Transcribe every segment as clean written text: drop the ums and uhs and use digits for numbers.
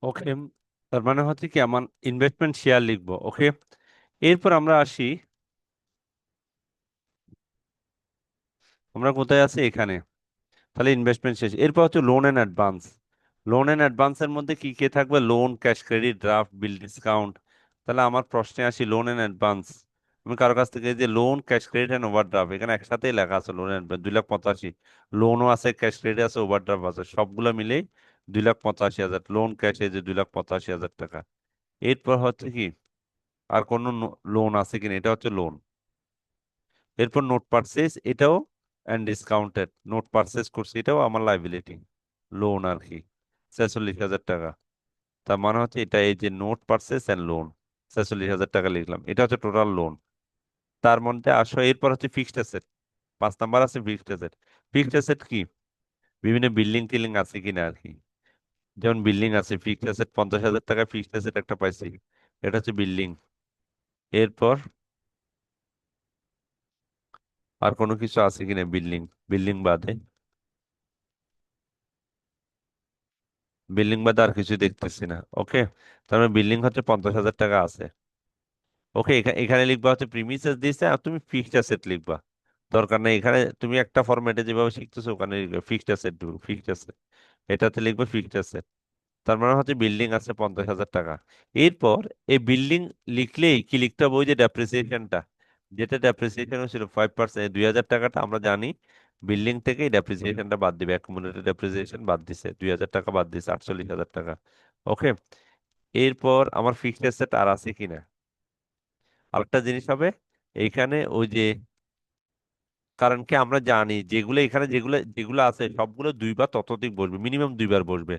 ওকে, তার মানে হচ্ছে কি আমার ইনভেস্টমেন্ট শেয়ার লিখবো। ওকে, এরপর আমরা আসি, আমরা কোথায় আছি এখানে। তাহলে ইনভেস্টমেন্ট শেষ, এরপর হচ্ছে loan and advance. Loan and অ্যাডভান্সের মধ্যে কি কি থাকবে? Loan, cash credit, draft, bill discount. তাহলে আমার প্রশ্নে আসি লোন এন্ড অ্যাডভান্স। আমি কারো কাছ থেকে এই যে loan, cash credit and overdraft, এখানে একসাথেই লেখা আছে লোন এন্ড 2,85,000। লোনও আছে, ক্যাশ ক্রেডিট আছে, ওভারড্রাফট আছে, সবগুলো মিলেই 2,85,000। লোন ক্যাশ এই যে 2,85,000 টাকা। এরপর হচ্ছে কি আর কোন লোন আছে কিনা, এটা হচ্ছে লোন। এরপর নোট পারচেজ, এটাও অ্যান্ড ডিসকাউন্টেড, নোট পারচেজ করছি, এটাও আমার লাইবিলিটি, লোন আর কি, 46,000 টাকা। তার মানে হচ্ছে এটা এই যে নোট পারচেজ অ্যান্ড লোন, 46,000 টাকা লিখলাম, এটা হচ্ছে টোটাল লোন। তার মধ্যে আসো এরপর হচ্ছে ফিক্সড অ্যাসেট, 5 নাম্বার আছে ফিক্সড অ্যাসেট। ফিক্সড অ্যাসেট কি? বিভিন্ন বিল্ডিং টিল্ডিং আছে কিনা আর কি। যেমন বিল্ডিং আছে, ফিক্সড অ্যাসেট 50,000 টাকা ফিক্সড অ্যাসেট একটা পাইছি, এটা হচ্ছে বিল্ডিং। এরপর আর কোনো কিছু আছে কিনা বিল্ডিং, বিল্ডিং বাদে, বিল্ডিং বাদে আর কিছু দেখতেছি না। ওকে, তার মানে বিল্ডিং হচ্ছে 50,000 টাকা আছে। ওকে, এখানে লিখবা হচ্ছে প্রিমিসেস দিছে, আর তুমি ফিক্সড অ্যাসেট লিখবা। দরকার নেই, এখানে তুমি একটা ফরম্যাটে যেভাবে শিখতেছো ওখানে ফিক্সড অ্যাসেট, ফিক্সড অ্যাসেট, এটাতে লিখবে ফিক্সড অ্যাসেট। তার মানে হচ্ছে বিল্ডিং আছে 50,000 টাকা। এরপর এই বিল্ডিং লিখলেই কি লিখতে হবে? ওই যে ডেপ্রিসিয়েশনটা, যেটা ডেপ্রিসিয়েশন ছিল 5%, 2,000 টাকাটা আমরা জানি বিল্ডিং থেকে ডেপ্রিসিয়েশনটা বাদ দিবে, অ্যাকুমুলেটেড ডেপ্রিসিয়েশন বাদ দিছে, 2,000 টাকা বাদ দিছে, 48,000 টাকা। ওকে, এরপর আমার ফিক্সড অ্যাসেট আর আছে কিনা। আরেকটা জিনিস হবে এইখানে ওই যে, কারণ কি আমরা জানি যেগুলো এখানে যেগুলো যেগুলো আছে সবগুলো দুইবার ততোধিক বসবে, মিনিমাম দুইবার বসবে।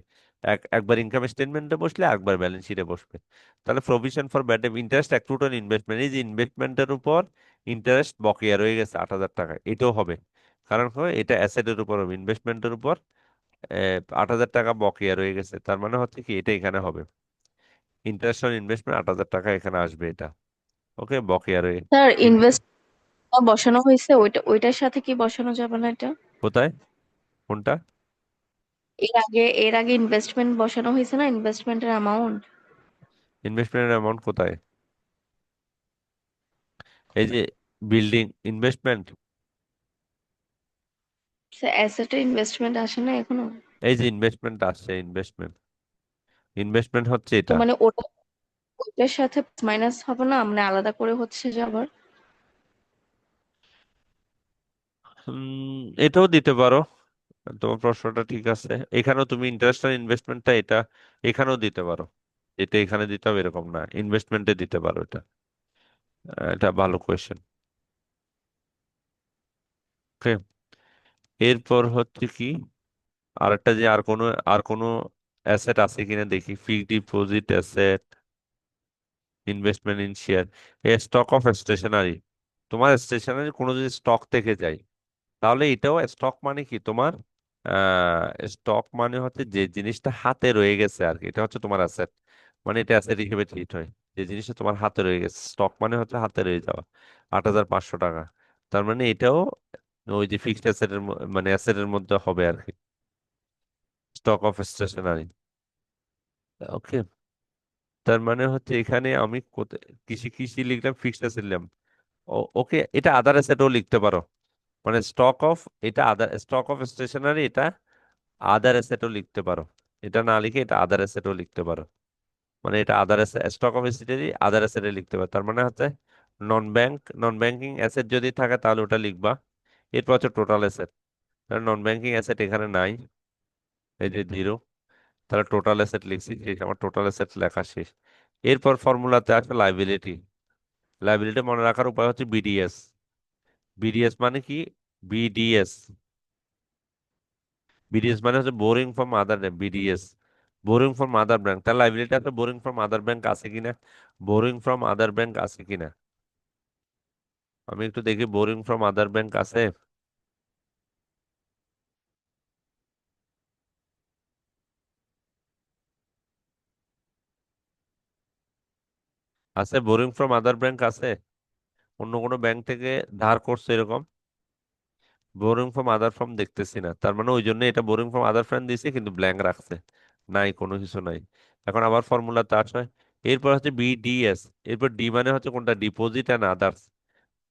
একবার ইনকাম স্টেটমেন্টে বসলে একবার ব্যালেন্স শিটে বসবে। তাহলে provision for bad interest accrued on investment, এই যে ইনভেস্টমেন্টের উপর ইন্টারেস্ট বকেয়া রয়ে গেছে 8,000 টাকা, এটাও হবে। কারণ এটা অ্যাসেটের উপর হবে, ইনভেস্টমেন্টের উপর 8,000 টাকা বকেয়া রয়ে গেছে, তার মানে হচ্ছে কি এটা এখানে হবে, ইন্টারেস্ট অন ইনভেস্টমেন্ট 8,000 টাকা এখানে আসবে এটা। ওকে, বকেয়া রয়ে স্যার, ইন- ইনভেস্ট বসানো হয়েছে, ওইটার সাথে কি বসানো যাবে না এটা? কোথায়, কোনটা? এর আগে ইনভেস্টমেন্ট বসানো হয়েছে না, ইনভেস্টমেন্টের অ্যামাউন্ট। ইনভেস্টমেন্টের অ্যামাউন্ট কোথায়? এই যে বিল্ডিং ইনভেস্টমেন্ট, অ্যাসেটের ইনভেস্টমেন্ট আসে না এখনো? এই যে ইনভেস্টমেন্ট আসছে, ইনভেস্টমেন্ট, ইনভেস্টমেন্ট হচ্ছে তো এটা। মানে ওইটার সাথে মাইনাস হবে না, মানে আলাদা করে হচ্ছে যে আবার। এটাও দিতে পারো, তোমার প্রশ্নটা ঠিক আছে। এখানেও তুমি ইন্টারেস্ট ইনভেস্টমেন্টটা এটা এখানেও দিতে পারো, এটা এখানে দিতে হবে এরকম না, ইনভেস্টমেন্টে দিতে পারো এটা। এটা ভালো কোয়েশ্চেন। ওকে, এরপর হচ্ছে কি আরেকটা যে আর কোনো অ্যাসেট আছে কিনা দেখি, fixed deposit asset, investment in share, stock of stationery. তোমার স্টেশনারি কোনো যদি স্টক থেকে যায়, তাহলে এটাও স্টক মানে কি তোমার, স্টক মানে হচ্ছে যে জিনিসটা হাতে রয়ে গেছে আর কি, এটা হচ্ছে তোমার অ্যাসেট, মানে এটা অ্যাসেট হিসেবে ট্রিট হয়। যে জিনিসটা তোমার হাতে রয়ে গেছে, স্টক মানে হচ্ছে হাতে রয়ে যাওয়া, 8,500 টাকা। তার মানে এটাও ওই যে ফিক্সড অ্যাসেটের মানে অ্যাসেটের মধ্যে হবে আর কি, স্টক অফ স্টেশনারি। ওকে, তার মানে হচ্ছে এখানে আমি কৃষি কৃষি লিখলাম, ফিক্সড অ্যাসেট লিখলাম। ওকে, এটা আদার অ্যাসেটও লিখতে পারো, মানে স্টক অফ, এটা আদার স্টক অফ স্টেশনারি, এটা আদার অ্যাসেটও লিখতে পারো। এটা না লিখে এটা আদার অ্যাসেটও লিখতে পারো, মানে এটা আদার অ্যাসেট, স্টক অফ স্টেশনারি আদার অ্যাসেটে লিখতে পারো। তার মানে হচ্ছে নন ব্যাংকিং অ্যাসেট যদি থাকে তাহলে ওটা লিখবা। এরপর হচ্ছে total asset, non banking asset এখানে নাই, এই যে জিরো, তাহলে টোটাল অ্যাসেট লিখছি, শেষ, আমার টোটাল অ্যাসেট লেখা শেষ। এরপর ফর্মুলাতে আসবে লাইবিলিটি। লাইবিলিটি মনে রাখার উপায় হচ্ছে বিডিএস। বিডিএস মানে কি? বিডিএস, বিডিএস মানে হচ্ছে boring from other, BDS, boring from other bank. তার লাইবিলিটি আছে, বোরিং ফ্রম আদার ব্যাংক আছে কিনা, বোরিং ফ্রম আদার ব্যাংক আছে কিনা, আমি একটু দেখি বোরিং ফ্রম আদার ব্যাংক আছে। আছে, বোরিং ফ্রম আদার ব্যাংক আছে, অন্য কোনো ব্যাংক থেকে ধার করছে এরকম, বোরিং ফ্রম আদার ফ্রম দেখতেছি না, তার মানে ওই জন্য এটা বোরিং ফ্রম আদার ফ্রেন্ড দিছে কিন্তু ব্ল্যাঙ্ক রাখছে, নাই, কোনো কিছু নাই। এখন আবার ফর্মুলাতে আসে। এরপর হচ্ছে বিডিএস। এরপর ডি মানে হচ্ছে কোনটা, ডিপোজিট অ্যান্ড আদার্স।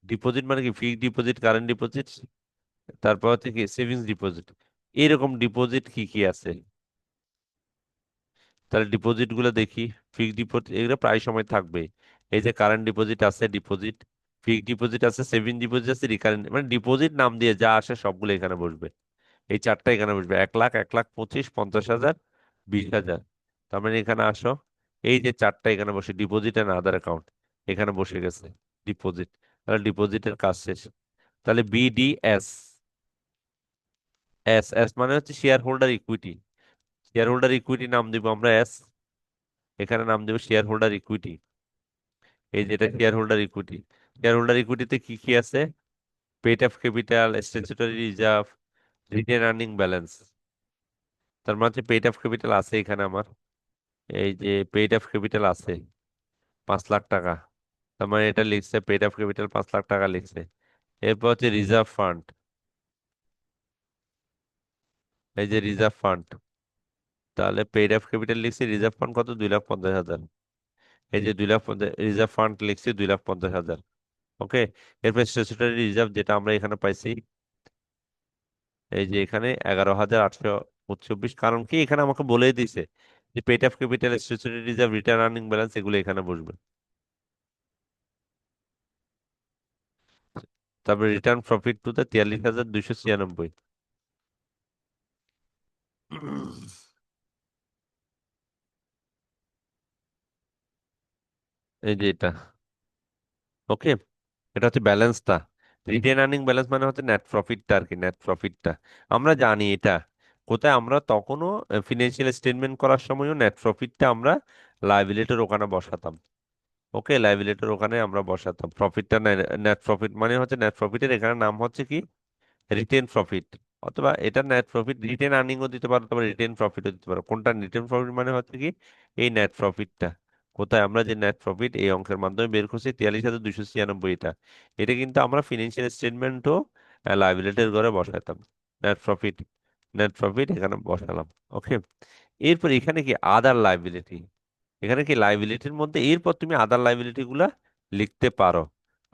ডিপোজিট মানে কি, ফিক্সড ডিপোজিট, কারেন্ট ডিপোজিট, তারপর হচ্ছে কি সেভিংস ডিপোজিট। এরকম ডিপোজিট কি কি আছে, তাহলে ডিপোজিট গুলো দেখি। ফিক্সড ডিপোজিট এগুলো প্রায় সময় থাকবে। এই যে কারেন্ট ডিপোজিট আছে, ডিপোজিট, ফিক্সড ডিপোজিট আছে, সেভিং ডিপোজিট আছে, রিকারেন্ট, মানে ডিপোজিট নাম দিয়ে যা আসে সবগুলো এখানে বসবে। এই চারটা এখানে বসবে, 1 লাখ, 1 লাখ 25, 50,000, 20,000। তার মানে এখানে আসো, এই যে চারটা এখানে বসে, ডিপোজিট এন্ড আদার অ্যাকাউন্ট এখানে বসে গেছে। ডিপোজিট, তাহলে ডিপোজিটের কাজ শেষ। তাহলে বিডিএস, এস এস মানে হচ্ছে share holder equity. Share holder equity নাম দিব আমরা এস, এখানে নাম দেবো শেয়ার হোল্ডার ইকুইটি। এই যেটা share holder equity, share holder ইকুইটিতে কি কি আছে, paid of capital, statutory reserve, retained earning balance. তার মানে হচ্ছে পেড অফ ক্যাপিটাল আছে এখানে আমার, এই যে পেড অফ ক্যাপিটাল আছে 5 লাখ টাকা। তার মানে এটা লিখছে পেড অফ ক্যাপিটাল 5 লাখ টাকা লিখছে। এরপর হচ্ছে রিজার্ভ ফান্ড, এই যে রিজার্ভ ফান্ড, তাহলে পেড অফ ক্যাপিটাল লিখছি, রিজার্ভ ফান্ড কত, 2,50,000। এই যে 2,50,000 রিজার্ভ ফান্ড লিখছি, 2,50,000। ওকে। এরপর স্ট্যাচুটরি রিজার্ভ যেটা আমরা এখানে পাইছি, এই যে এখানে 11,824। কারণ কি, এখানে আমাকে বলেই দিছে যে paid of capital, statutory reserve, return earning balance এগুলো এখানে বসবে। তারপরে রিটার্ন প্রফিট টু দা 43,296। এই যে এটা, ওকে, এটা হচ্ছে ব্যালেন্সটা। রিটেন আর্নিং ব্যালেন্স মানে হচ্ছে নেট প্রফিটটা আর কি, নেট প্রফিটটা। আমরা জানি এটা কোথায়, আমরা তখনও ফিনান্সিয়াল স্টেটমেন্ট করার সময়ও নেট প্রফিটটা আমরা লাইবিলিটির ওখানে বসাতাম। ওকে, লাইবিলিটির ওখানে আমরা বসাতাম প্রফিটটা। নেট প্রফিট মানে হচ্ছে, নেট প্রফিটের এখানে নাম হচ্ছে কি, রিটেন প্রফিট। অথবা এটা নেট প্রফিট, রিটেন আর্নিংও দিতে পারো, অথবা রিটেন প্রফিটও দিতে পারো। কোনটা, রিটেন প্রফিট মানে হচ্ছে কি এই নেট প্রফিটটা, কোথায় আমরা যে নেট প্রফিট এই অঙ্কের মাধ্যমে বের করছি 43,296, এটা এটা কিন্তু আমরা ফিনান্সিয়াল স্টেটমেন্টও লাইবিলিটির ঘরে বসাতাম। নেট প্রফিট, নেট প্রফিট এখানে বসালাম। ওকে। এরপর এখানে কি আদার লাইবিলিটি, এখানে কি লাইবিলিটির মধ্যে এরপর তুমি আদার লাইবিলিটি গুলা লিখতে পারো।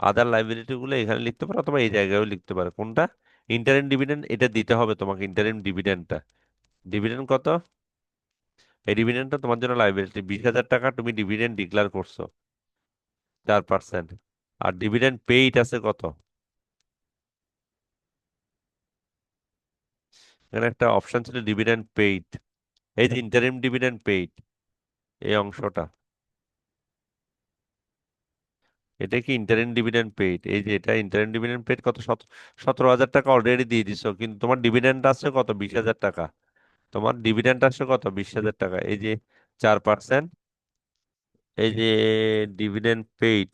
আদার লাইবিলিটি গুলো এখানে লিখতে পারো, অথবা এই জায়গায়ও লিখতে পারো। কোনটা, ইন্টারিম ডিভিডেন্ড, এটা দিতে হবে তোমাকে, ইন্টারিম ডিভিডেন্ডটা। ডিভিডেন্ড কত, এই ডিভিডেন্ডটা তোমার জন্য লাইবিলিটি, 20,000 টাকা তুমি ডিভিডেন্ড ডিক্লেয়ার করছো, 4%। আর ডিভিডেন্ড পেইড আছে কত, এখানে একটা অপশন ছিল ডিভিডেন্ড পেইড, এই যে ইন্টারিম ডিভিডেন্ড পেইড, এই অংশটা, এটা কি ইন্টারিম ডিভিডেন্ড পেইড, এই যে এটা ইন্টারিম ডিভিডেন্ড পেইড কত, 17,000 টাকা অলরেডি দিয়ে দিছো, কিন্তু তোমার ডিভিডেন্ড আছে কত, 20,000 টাকা। তোমার ডিভিডেন্ড আসছে কত, 20,000 টাকা। এই যে 4%, এই যে ডিভিডেন্ড পেইড,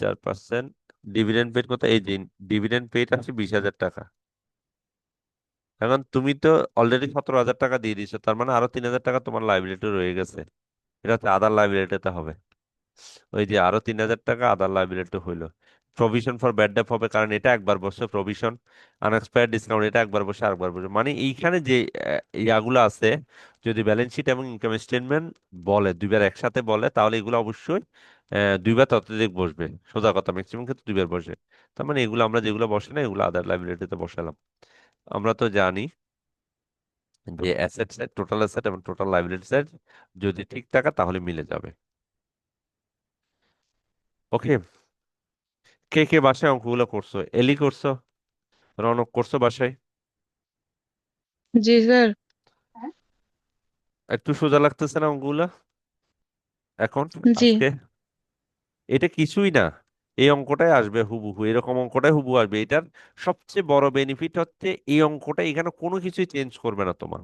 4%, ডিভিডেন্ড পেইড কত, এই যে ডিভিডেন্ড পেইড আসছে 20,000 টাকা। এখন তুমি তো অলরেডি 17,000 টাকা দিয়ে দিছো, তার মানে আরো 3,000 টাকা তোমার লাইবিলিটি রয়ে গেছে। এটা হচ্ছে আদার লাইবিলিটিতে হবে। ওই যে আরো 3,000 টাকা আদার লাইবিলিটি হইলো। প্রভিশন ফর ব্যাড ডেট হবে, কারণ এটা একবার বসে প্রভিশন। আনএক্সপায়ার্ড ডিসকাউন্ট এটা একবার বসে, আরেকবার বসে, মানে এইখানে যে ইয়াগুলো আছে, যদি ব্যালেন্স শিট এবং ইনকাম স্টেটমেন্ট বলে দুইবার একসাথে বলে, তাহলে এগুলো অবশ্যই দুইবার ততোধিক বসবে। সোজা কথা, ম্যাক্সিমাম ক্ষেত্রে দুইবার বসে। তার মানে এগুলো আমরা যেগুলো বসে না, এগুলো আদার লাইবিলিটিতে বসালাম। আমরা তো জানি যে অ্যাসেট সাইড, টোটাল অ্যাসেট এবং টোটাল লাইবিলিটি সাইড যদি ঠিক থাকে তাহলে মিলে যাবে। ওকে। কে কে বাসায় অঙ্কগুলো করছো, এলি করছো, রনক করছো বাসায়? জি স্যার। একটু সোজা লাগতেছে না অঙ্কগুলা এখন জি। আজকে? এটা কিছুই না, এই অঙ্কটাই আসবে হুবহু, এরকম অঙ্কটাই হুবহু আসবে। এটার সবচেয়ে বড় বেনিফিট হচ্ছে এই অঙ্কটা এখানে কোনো কিছুই চেঞ্জ করবে না তোমার।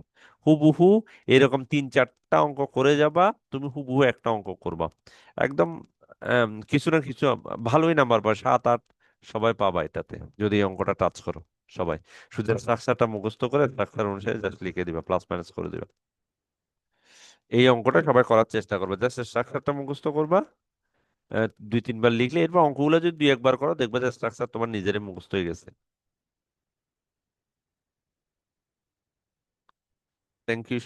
হুবহু এরকম 3-4টা অঙ্ক করে যাবা, তুমি হুবহু একটা অঙ্ক করবা একদম। কিছু না কিছু ভালোই নাম্বার পাবা, 7-8 সবাই পাবা এটাতে, যদি এই অঙ্কটা টাচ করো সবাই। শুধু স্ট্রাকচারটা মুখস্থ করে স্ট্রাকচার অনুসারে জাস্ট লিখে দিবা, প্লাস মাইনাস করে দিবা। এই অঙ্কটা সবাই করার চেষ্টা করবে, জাস্ট স্ট্রাকচারটা মুখস্থ করবা, 2-3 বার লিখলে, এরপর অঙ্কগুলো যদি 2-1 বার করো দেখবে যে স্ট্রাকচার তোমার নিজেরই মুখস্থ হয়ে গেছে। Thank you.